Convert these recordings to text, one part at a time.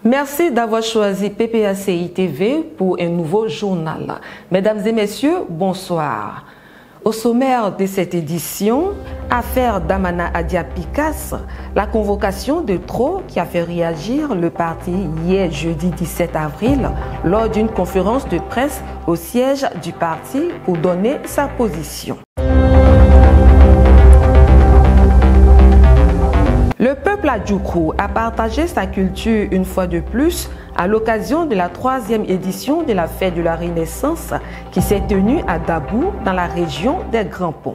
Merci d'avoir choisi PPACI TV pour un nouveau journal. Mesdames et messieurs, bonsoir. Au sommaire de cette édition, affaire Damana Adia-Picas, la convocation de trop qui a fait réagir le parti hier jeudi 17 avril lors d'une conférence de presse au siège du parti pour donner sa position. Le peuple adjoukrou a partagé sa culture une fois de plus à l'occasion de la 3e édition de la fête de la Renaissance qui s'est tenue à Dabou dans la région des Grands Ponts.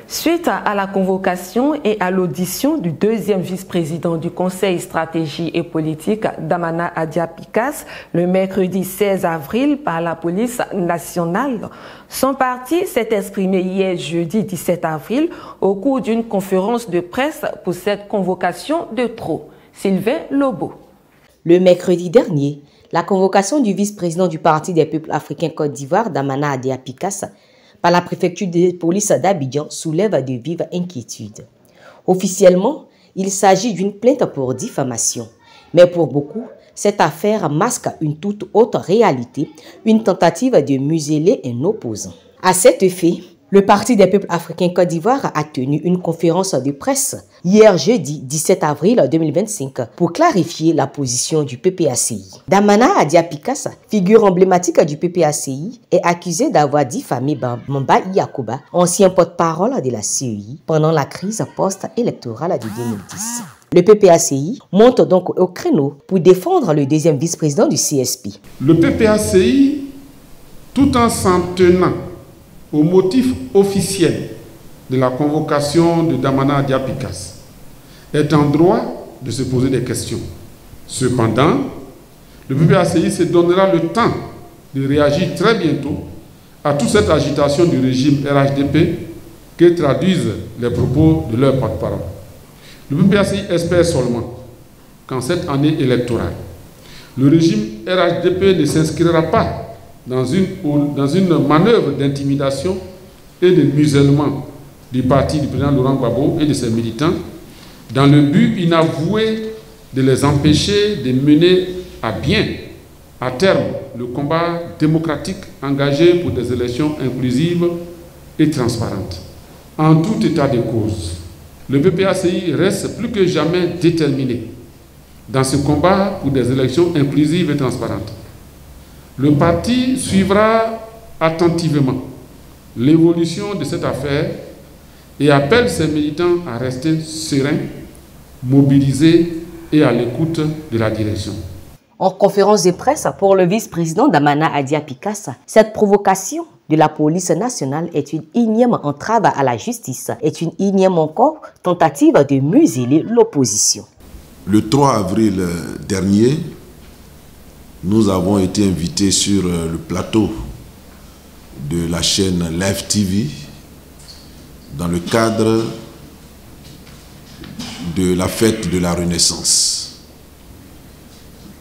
Suite à la convocation et à l'audition du 2e vice-président du Conseil stratégie et politique Damana Adia-Picas le mercredi 16 avril par la police nationale, son parti s'est exprimé hier jeudi 17 avril au cours d'une conférence de presse pour cette convocation de trop. Sylvain Lobo. Le mercredi dernier, la convocation du vice-président du Parti des peuples africains Côte d'Ivoire, Damana Adia-Picas, par la préfecture de police d'Abidjan soulève de vives inquiétudes. Officiellement, il s'agit d'une plainte pour diffamation. Mais pour beaucoup, cette affaire masque une toute autre réalité, une tentative de museler un opposant. À cet effet, le Parti des peuples africains Côte d'Ivoire a tenu une conférence de presse hier jeudi 17 avril 2025 pour clarifier la position du PPACI. Damana Adia-Picas, figure emblématique du PPACI, est accusé d'avoir diffamé Bamba Yakuba, ancien porte-parole de la CEI, pendant la crise post-électorale de 2010. Le PPACI monte donc au créneau pour défendre le 2e vice-président du CSP. Le PPACI, tout en s'en tenant au motif officiel de la convocation de Damana Adia-Picas, est en droit de se poser des questions. Cependant, le PPACI se donnera le temps de réagir très bientôt à toute cette agitation du régime RHDP que traduisent les propos de leur porte-parole. Le PPACI espère seulement qu'en cette année électorale, le régime RHDP ne s'inscrira pas dans une manœuvre d'intimidation et de musellement du parti du président Laurent Gbagbo et de ses militants dans le but inavoué de les empêcher de mener à bien, à terme, le combat démocratique engagé pour des élections inclusives et transparentes. En tout état de cause, le PPACI reste plus que jamais déterminé dans ce combat pour des élections inclusives et transparentes. Le parti suivra attentivement l'évolution de cette affaire et appelle ses militants à rester sereins, mobilisés et à l'écoute de la direction. En conférence de presse pour le vice-président Damana Adia-Picas, cette provocation de la police nationale est une énième entrave à la justice, est une énième encore tentative de museler l'opposition. Le 3 avril dernier, nous avons été invités sur le plateau de la chaîne Live TV dans le cadre de la fête de la Renaissance.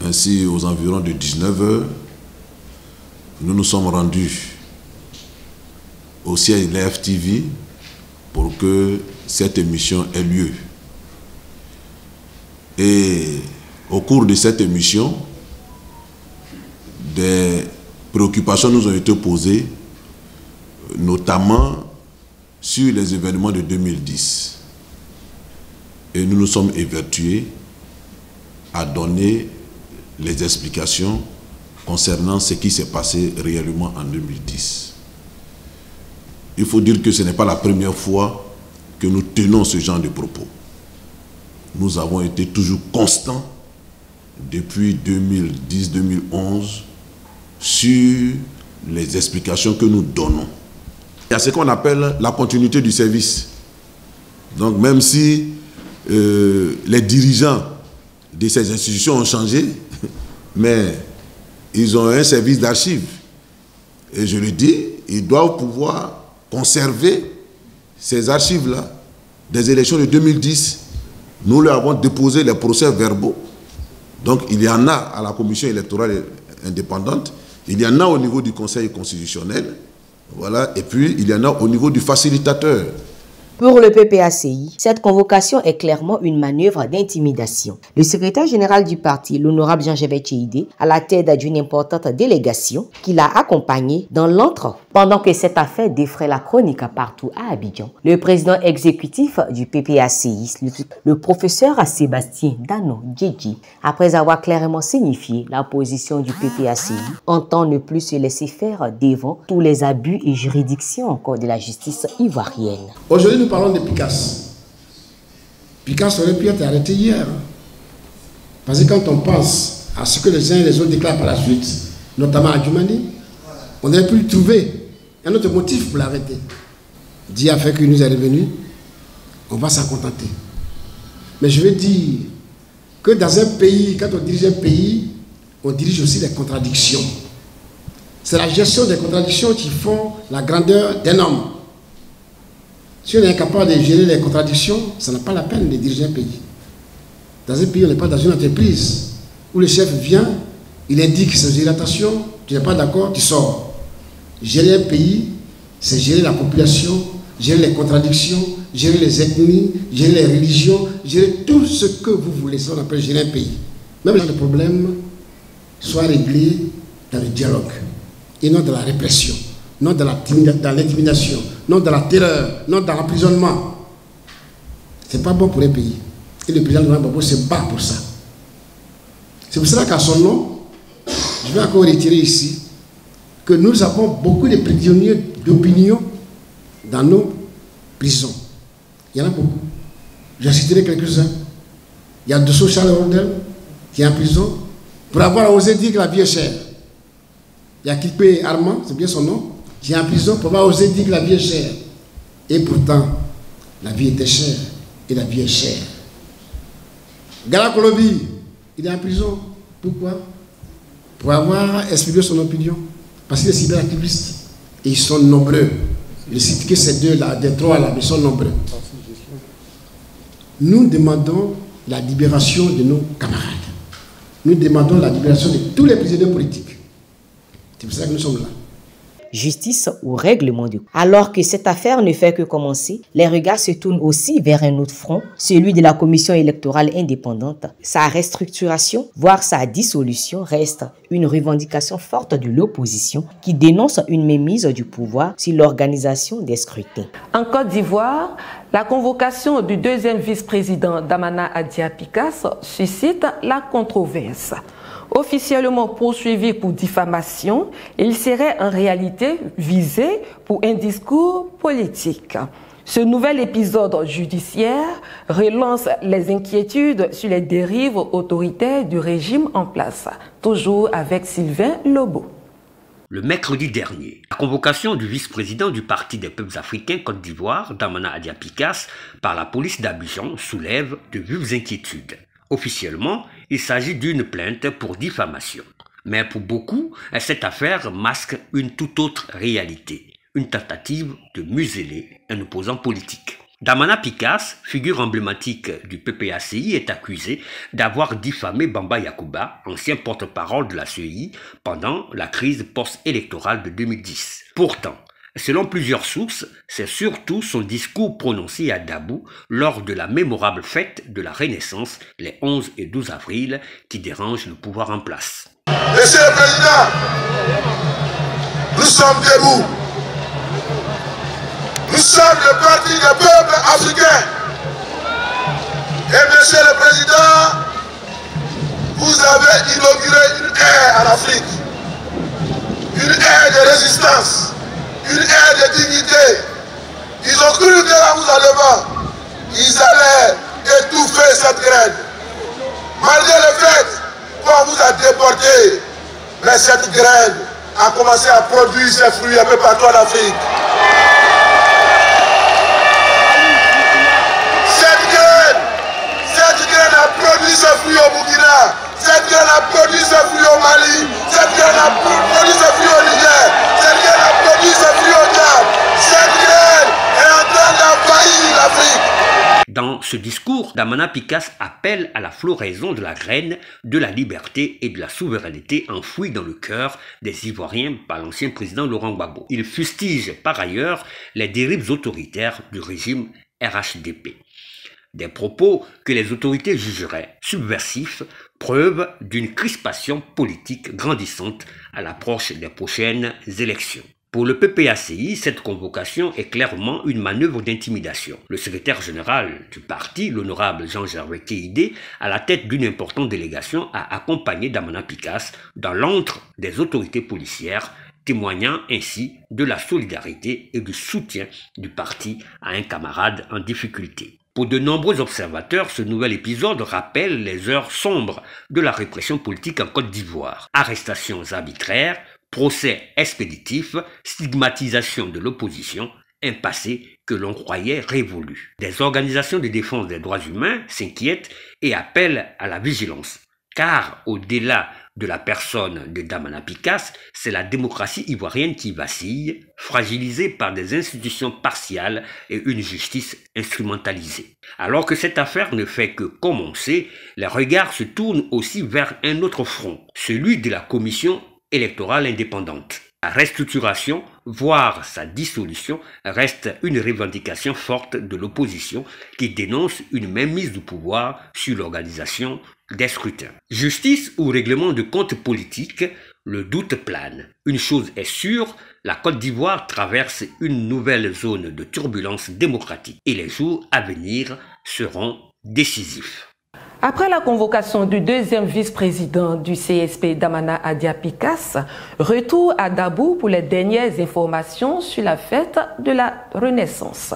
Ainsi, aux environs de 19 h, nous nous sommes rendus au siège Live TV pour que cette émission ait lieu. Et au cours de cette émission, des préoccupations nous ont été posées, notamment sur les événements de 2010. Et nous nous sommes évertués à donner les explications concernant ce qui s'est passé réellement en 2010. Il faut dire que ce n'est pas la première fois que nous tenons ce genre de propos. Nous avons été toujours constants depuis 2010-2011 sur les explications que nous donnons. Il y a ce qu'on appelle la continuité du service. Donc même si les dirigeants de ces institutions ont changé, mais ils ont un service d'archives. Et je le dis, ils doivent pouvoir conserver ces archives-là des élections de 2010. Nous leur avons déposé les procès-verbaux. Donc il y en a à la commission électorale indépendante. Il y en a au niveau du Conseil constitutionnel, voilà, et puis il y en a au niveau du facilitateur. Pour le PPACI, cette convocation est clairement une manœuvre d'intimidation. Le secrétaire général du parti, l'honorable Jean-Gervais Tchéidé, à la tête d'une importante délégation qui l'a accompagné dans l'antre. Pendant que cette affaire défraie la chronique partout à Abidjan, le président exécutif du PPACI, le professeur Sébastien Dano Djedji, après avoir clairement signifié la position du PPACI, entend ne plus se laisser faire devant tous les abus et juridictions encore de la justice ivoirienne. Aujourd'hui, nous parlons de Picasse. Picasse aurait pu être arrêté hier. Parce que quand on pense à ce que les uns et les autres déclarent par la suite, notamment à Djoumani, on aurait pu trouver un autre motif pour l'arrêter. Dieu a fait qu'il nous est revenu, on va s'en contenter. Mais je veux dire que dans un pays, quand on dirige un pays, on dirige aussi les contradictions. C'est la gestion des contradictions qui font la grandeur d'un homme. Si on est incapable de gérer les contradictions, ça n'a pas la peine de diriger un pays. Dans un pays, on n'est pas dans une entreprise où le chef vient, il indique ses irritations, tu n'es pas d'accord, tu sors. Gérer un pays, c'est gérer la population, gérer les contradictions, gérer les ethnies, gérer les religions, gérer tout ce que vous voulez. Ça, on appelle gérer un pays. Même les problèmes soient réglés dans le dialogue et non dans la répression, non dans l'intimidation, non dans la terreur, non dans l'emprisonnement. C'est pas bon pour un pays. Et le président Laurent Gbagbo se bat pour ça. C'est pour cela qu'à son nom, je vais encore retirer ici que nous avons beaucoup de prisonniers d'opinion dans nos prisons. Il y en a beaucoup. Je citerai quelques-uns. Il y a Dosso Charles Rondel qui est en prison pour avoir osé dire que la vie est chère. Il y a Kipé Armand, c'est bien son nom, qui est en prison pour avoir osé dire que la vie est chère. Et pourtant, la vie était chère et la vie est chère. Gala Kolobi, il est en prison. Pourquoi? Pour avoir exprimé son opinion. Parce qu'il est cyberactiviste. Et ils sont nombreux. Je ne cite que ces deux-là, des trois-là, mais ils sont nombreux. Nous demandons la libération de nos camarades. Nous demandons la libération de tous les prisonniers politiques. C'est pour ça que nous sommes là. Justice ou règlement de compte. Alors que cette affaire ne fait que commencer, les regards se tournent aussi vers un autre front, celui de la commission électorale indépendante. Sa restructuration, voire sa dissolution, reste une revendication forte de l'opposition qui dénonce une mainmise du pouvoir sur l'organisation des scrutins. En Côte d'Ivoire, la convocation du deuxième vice-président Damana Adia-Picasse suscite la controverse. Officiellement poursuivi pour diffamation, il serait en réalité visé pour un discours politique. Ce nouvel épisode judiciaire relance les inquiétudes sur les dérives autoritaires du régime en place. Toujours avec Sylvain Lobo. Le mercredi dernier, la convocation du vice-président du Parti des peuples africains Côte d'Ivoire, Damana Adia-Picasse, par la police d'Abidjan soulève de vives inquiétudes. Officiellement, il s'agit d'une plainte pour diffamation. Mais pour beaucoup, cette affaire masque une toute autre réalité, une tentative de museler un opposant politique. Damana Picasse, figure emblématique du PPACI, est accusé d'avoir diffamé Bamba Yacouba, ancien porte-parole de la CEI, pendant la crise post-électorale de 2010. Pourtant, selon plusieurs sources, c'est surtout son discours prononcé à Dabou lors de la mémorable fête de la Renaissance les 11 et 12 avril qui dérange le pouvoir en place. Monsieur le Président, nous sommes debout. Nous sommes le parti des peuples africains. Et Monsieur le Président, vous avez inauguré une ère en Afrique, une ère de résistance, une ère de dignité. Ils ont cru que là vous allez voir, ils allaient étouffer cette graine. Malgré le fait qu'on vous a déporté, mais cette graine a commencé à produire ses fruits un peu partout en Afrique. Cette graine a produit ses fruits au Burkina, cette graine a produit ses fruits au Mali, cette graine a produit ses fruits au Niger, cette graine a produit ses fruits au Tchad. Cette graine est en train d'envahir l'Afrique. Dans ce discours, Damana Picasse appelle à la floraison de la graine de la liberté et de la souveraineté enfouie dans le cœur des Ivoiriens par l'ancien président Laurent Gbagbo. Il fustige par ailleurs les dérives autoritaires du régime RHDP. Des propos que les autorités jugeraient subversifs, preuve d'une crispation politique grandissante à l'approche des prochaines élections. Pour le PPACI, cette convocation est clairement une manœuvre d'intimidation. Le secrétaire général du parti, l'honorable Jean-Gervais Kéidé, à la tête d'une importante délégation, a accompagné Damana Picasse dans l'antre des autorités policières, témoignant ainsi de la solidarité et du soutien du parti à un camarade en difficulté. Pour de nombreux observateurs, ce nouvel épisode rappelle les heures sombres de la répression politique en Côte d'Ivoire. Arrestations arbitraires, procès expéditifs, stigmatisation de l'opposition, un passé que l'on croyait révolu. Des organisations de défense des droits humains s'inquiètent et appellent à la vigilance, car au-delà de la personne de Damana Picasse, c'est la démocratie ivoirienne qui vacille, fragilisée par des institutions partiales et une justice instrumentalisée. Alors que cette affaire ne fait que commencer, les regards se tournent aussi vers un autre front, celui de la commission électorale indépendante. La restructuration, voire sa dissolution, reste une revendication forte de l'opposition qui dénonce une mainmise du pouvoir sur l'organisation des scrutins. Justice ou règlement de comptes politiques, le doute plane. Une chose est sûre, la Côte d'Ivoire traverse une nouvelle zone de turbulence démocratique et les jours à venir seront décisifs. Après la convocation du deuxième vice-président du CSP, Damana Adia Picasse, retour à Dabou pour les dernières informations sur la fête de la Renaissance.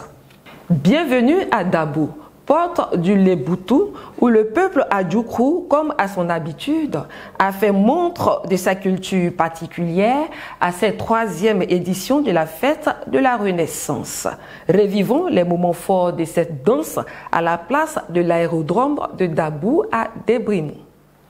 Bienvenue à Dabou, porte du Leboutou, où le peuple Adjoukrou, comme à son habitude, a fait montre de sa culture particulière à cette troisième édition de la fête de la Renaissance. Revivons les moments forts de cette danse à la place de l'aérodrome de Dabou à Débrimou.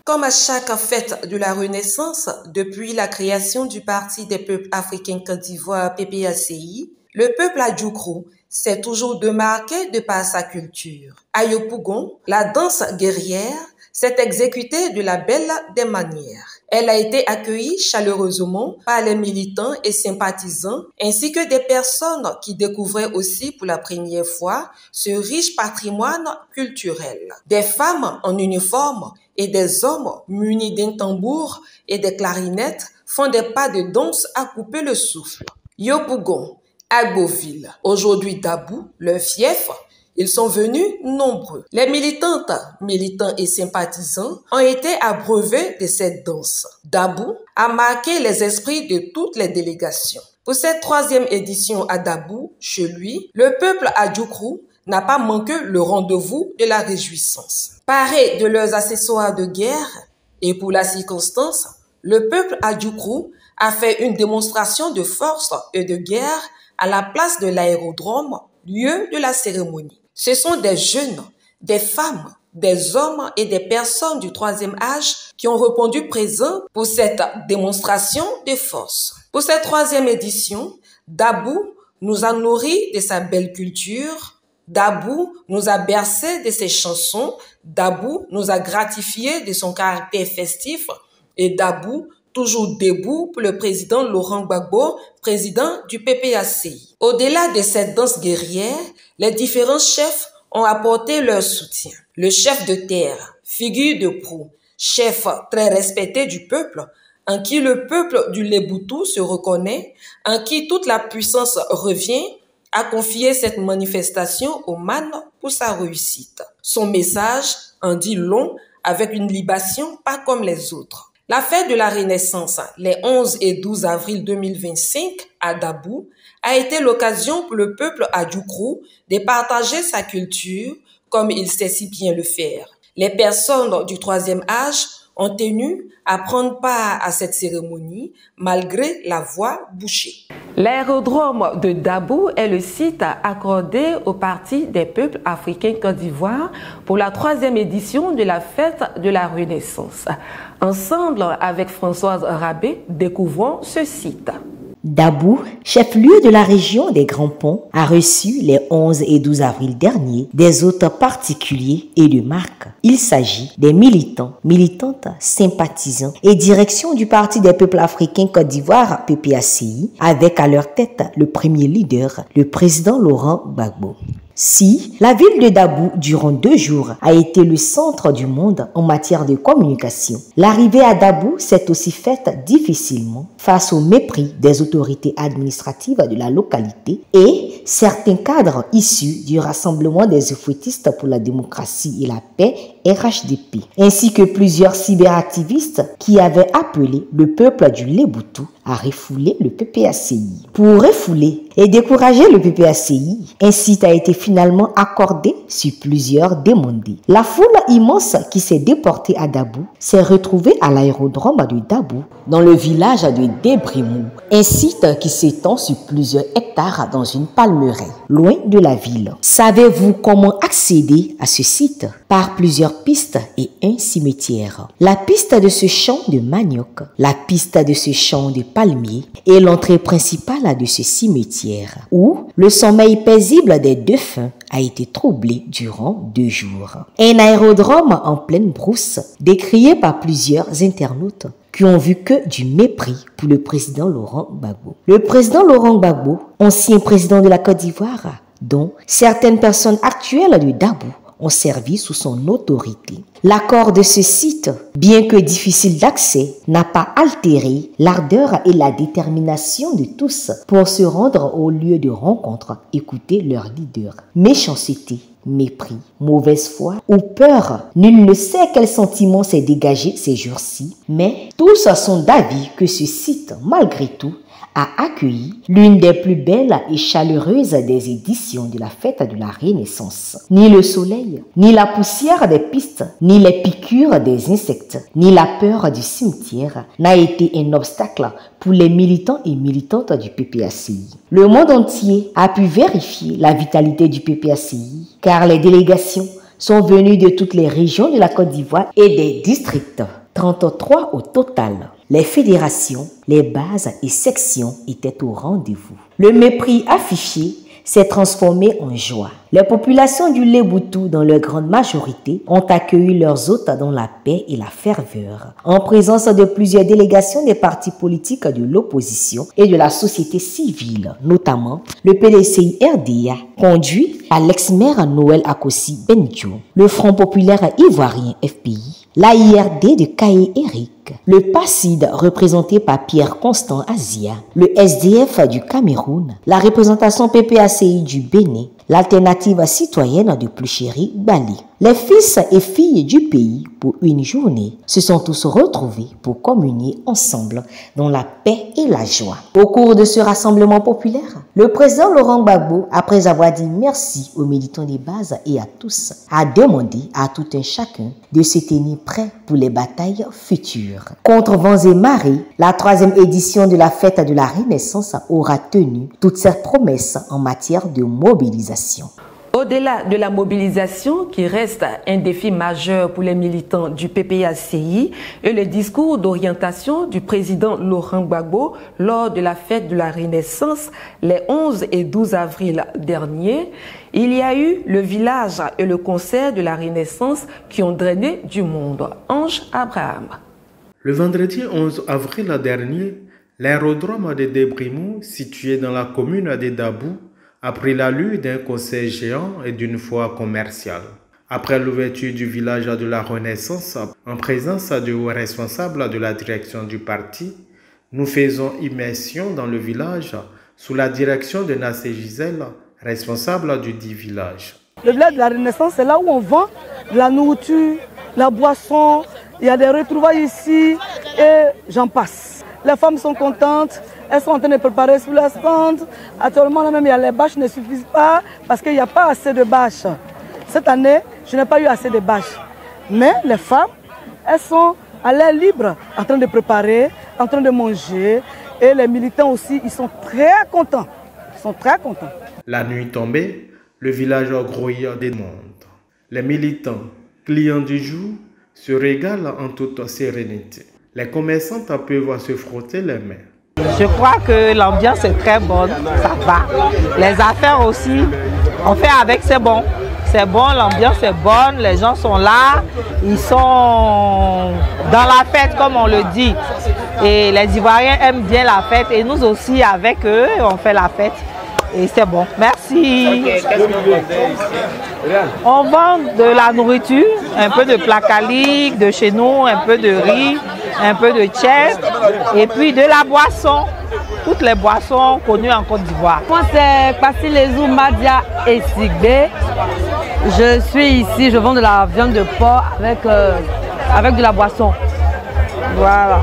Comme à chaque fête de la Renaissance, depuis la création du Parti des peuples africains Côte d'Ivoire PPACI, le peuple Adjoukrou s'est toujours démarqué de par sa culture. À Yopougon, la danse guerrière s'est exécutée de la belle des manières. Elle a été accueillie chaleureusement par les militants et sympathisants, ainsi que des personnes qui découvraient aussi pour la première fois ce riche patrimoine culturel. Des femmes en uniforme et des hommes munis d'un tambour et des clarinettes font des pas de danse à couper le souffle. Yopougon, Agboville, aujourd'hui Dabou, leur fief, ils sont venus nombreux. Les militantes, militants et sympathisants ont été abreuvés de cette danse. Dabou a marqué les esprits de toutes les délégations. Pour cette troisième édition à Dabou, chez lui, le peuple Adjoukrou n'a pas manqué le rendez-vous de la réjouissance. Paré de leurs accessoires de guerre, et pour la circonstance, le peuple Adjoukrou a fait une démonstration de force et de guerre à la place de l'aérodrome, lieu de la cérémonie. Ce sont des jeunes, des femmes, des hommes et des personnes du troisième âge qui ont répondu présents pour cette démonstration de force. Pour cette troisième édition, Dabou nous a nourris de sa belle culture, Dabou nous a bercés de ses chansons, Dabou nous a gratifiés de son caractère festif et Dabou toujours debout pour le président Laurent Gbagbo, président du PPACI. Au-delà de cette danse guerrière, les différents chefs ont apporté leur soutien. Le chef de terre, figure de proue, chef très respecté du peuple, en qui le peuple du Leboutou se reconnaît, en qui toute la puissance revient, a confié cette manifestation au man pour sa réussite. Son message en dit long avec une libation pas comme les autres. La fête de la Renaissance, les 11 et 12 avril 2025 à Dabou, a été l'occasion pour le peuple Adjoukrou de partager sa culture comme il sait si bien le faire. Les personnes du troisième âge ont tenu à prendre part à cette cérémonie malgré la voie bouchée. L'aérodrome de Dabou est le site accordé au Parti des peuples africains Côte d'Ivoire pour la troisième édition de la fête de la Renaissance. Ensemble avec Françoise Rabé, découvrons ce site. Dabou, chef-lieu de la région des Grands Ponts, a reçu les 11 et 12 avril dernier des hôtes particuliers et de marque. Il s'agit des militants, militantes, sympathisants et direction du Parti des peuples africains Côte d'Ivoire PPACI, avec à leur tête le premier leader, le président Laurent Gbagbo. Si la ville de Dabou, durant 2 jours, a été le centre du monde en matière de communication, l'arrivée à Dabou s'est aussi faite difficilement face au mépris des autorités administratives de la localité et certains cadres issus du Rassemblement des Euphotistes pour la démocratie et la paix, RHDP, ainsi que plusieurs cyberactivistes qui avaient appelé le peuple du Léboutou à refouler le PPACI. Pour refouler et décourager le PPACI, un site a été finalement accordé sur plusieurs demandés. La foule immense qui s'est déportée à Dabou s'est retrouvée à l'aérodrome de Dabou, dans le village de Débrimou, un site qui s'étend sur plusieurs hectares dans une palmeraie, loin de la ville. Savez-vous comment accéder à ce site? Par plusieurs pistes et un cimetière. La piste de ce champ de manioc, la piste de ce champ de palmiers et l'entrée principale de ce cimetière, où le sommeil paisible des défunts a été troublé durant 2 jours. Un aérodrome en pleine brousse, décrié par plusieurs internautes qui ont vu que du mépris pour le président Laurent Gbagbo. Le président Laurent Gbagbo, ancien président de la Côte d'Ivoire, dont certaines personnes actuelles de Dabou ont servi sous son autorité. L'accord de ce site, bien que difficile d'accès, n'a pas altéré l'ardeur et la détermination de tous pour se rendre au lieu de rencontre, écouter leur leader. Méchanceté, mépris, mauvaise foi ou peur, nul ne sait quel sentiment s'est dégagé ces jours-ci, mais tous sont d'avis que ce site, malgré tout, a accueilli l'une des plus belles et chaleureuses des éditions de la fête de la Renaissance. Ni le soleil, ni la poussière des pistes, ni les piqûres des insectes, ni la peur du cimetière n'a été un obstacle pour les militants et militantes du PPACI. Le monde entier a pu vérifier la vitalité du PPACI car les délégations sont venues de toutes les régions de la Côte d'Ivoire et des districts, 33 au total. Les fédérations, les bases et sections étaient au rendez-vous. Le mépris affiché s'est transformé en joie. Les populations du Léboutou, dans leur grande majorité, ont accueilli leurs hôtes dans la paix et la ferveur, en présence de plusieurs délégations des partis politiques de l'opposition et de la société civile, notamment le PDCI RDA, conduit par l'ex-maire Noël Akossi Benjo, le Front populaire ivoirien FPI, l'AIRD de Kaye Eric, le PACID représenté par Pierre Constant Azia, le SDF du Cameroun, la représentation PPACI du Bénin, l'alternative citoyenne de Pluchéry Bali. Les fils et filles du pays, pour une journée, se sont tous retrouvés pour communier ensemble dans la paix et la joie. Au cours de ce rassemblement populaire, le président Laurent Gbagbo, après avoir dit merci aux militants des bases et à tous, a demandé à tout un chacun de se tenir prêt pour les batailles futures. Contre vents et marées, la 3e édition de la fête de la Renaissance aura tenu toutes ses promesses en matière de mobilisation. Au-delà de la mobilisation, qui reste un défi majeur pour les militants du PPACI, et le discours d'orientation du président Laurent Gbagbo lors de la fête de la Renaissance les 11 et 12 avril dernier, il y a eu le village et le concert de la Renaissance qui ont drainé du monde. Ange Abraham. Le vendredi 11 avril dernier, l'aérodrome de Débrimou, situé dans la commune de Dabou, a pris l'allure d'un concert géant et d'une foire commerciale. Après l'ouverture du village de la Renaissance, en présence de hauts responsables de la direction du parti, nous faisons immersion dans le village sous la direction de Nassé Gisèle, responsable du dit village. Le village de la Renaissance, c'est là où on vend de la nourriture, la boisson, il y a des retrouvailles ici et j'en passe. Les femmes sont contentes. Elles sont en train de préparer sur la stand. Actuellement, même, les bâches ne suffisent pas parce qu'il n'y a pas assez de bâches. Cette année, je n'ai pas eu assez de bâches. Mais les femmes, elles sont à l'air libre, en train de préparer, en train de manger. Et les militants aussi, ils sont très contents. Ils sont très contents. La nuit tombée, le village grouille des mondes. Les militants, clients du jour, se régalent en toute sérénité. Les commerçantes peuvent se frotter les mains. Je crois que l'ambiance est très bonne, ça va. Les affaires aussi, on fait avec, c'est bon. C'est bon, l'ambiance est bonne, les gens sont là, ils sont dans la fête comme on le dit. Et les Ivoiriens aiment bien la fête et nous aussi avec eux, on fait la fête. et c'est bon. Merci. On vend de la nourriture, un peu de placalique, de chenot, un peu de riz, un peu de chèvre et puis de la boisson. Toutes les boissons connues en Côte d'Ivoire. Moi, c'est Passilezou Madia et Sigbe. Je suis ici, je vends de la viande de porc avec de la boisson. Voilà.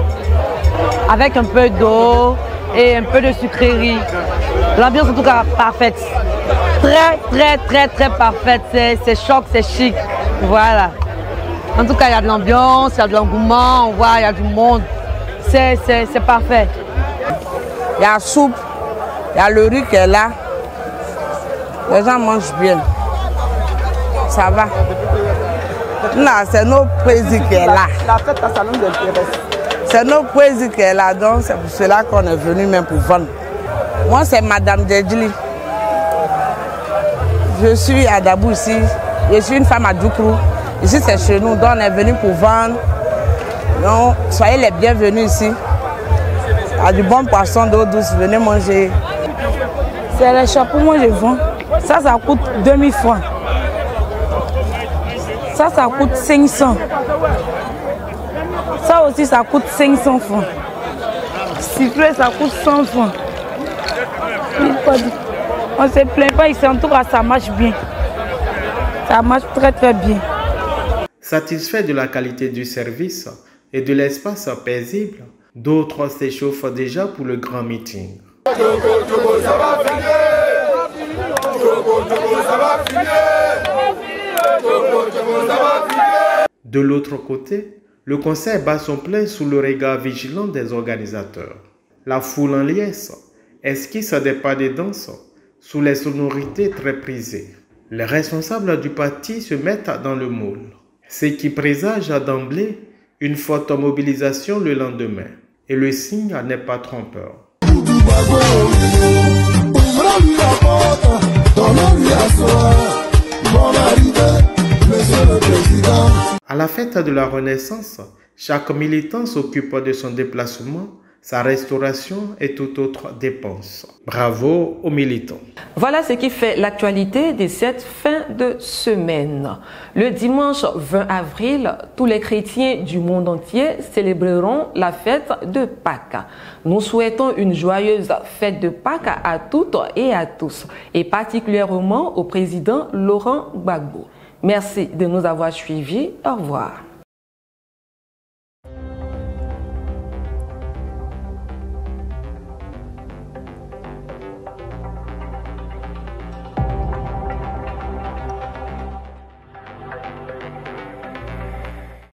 Avec un peu d'eau et un peu de sucrerie. L'ambiance en tout cas parfaite. Très parfaite. C'est choc, c'est chic. Voilà. En tout cas, il y a de l'ambiance, il y a de l'engouement, on voit, il y a du monde. C'est parfait. Il y a la soupe, il y a le riz qui est là. Les gens mangent bien. Ça va. Là, c'est notre président qui est là. La fête à salon d'intérêt. C'est notre président qui est là, donc c'est pour cela qu'on est venu même pour vendre. Moi, c'est Madame Dedjili. Je suis à Dabou ici. Je suis une femme à Doukrou. Ici, c'est chez nous, donc on est venu pour vendre. Donc, soyez les bienvenus ici. Il y a du bon poisson, d'eau douce, venez manger. C'est les chapeaux, moi je vends. Ça coûte 2000 francs. Ça coûte 500. Ça aussi, ça coûte 500 francs. Sifflet, ça coûte 100 francs. On ne se plaint pas ici, en tout cas, ça marche bien. Ça marche très bien. Satisfait de la qualité du service et de l'espace paisible, d'autres s'échauffent déjà pour le grand meeting. De l'autre côté, le concert bat son plein sous le regard vigilant des organisateurs. La foule en liesse esquisse des pas de danse sous les sonorités très prisées. Les responsables du parti se mettent dans le moule, ce qui présage d'emblée une forte mobilisation le lendemain. Et le signe n'est pas trompeur. À la fête de la Renaissance, chaque militant s'occupe de son déplacement, sa restauration et toute autre dépense. Bravo aux militants. Voilà ce qui fait l'actualité de cette fin de semaine. Le dimanche 20 avril, tous les chrétiens du monde entier célébreront la fête de Pâques. Nous souhaitons une joyeuse fête de Pâques à toutes et à tous, et particulièrement au président Laurent Gbagbo. Merci de nous avoir suivis. Au revoir.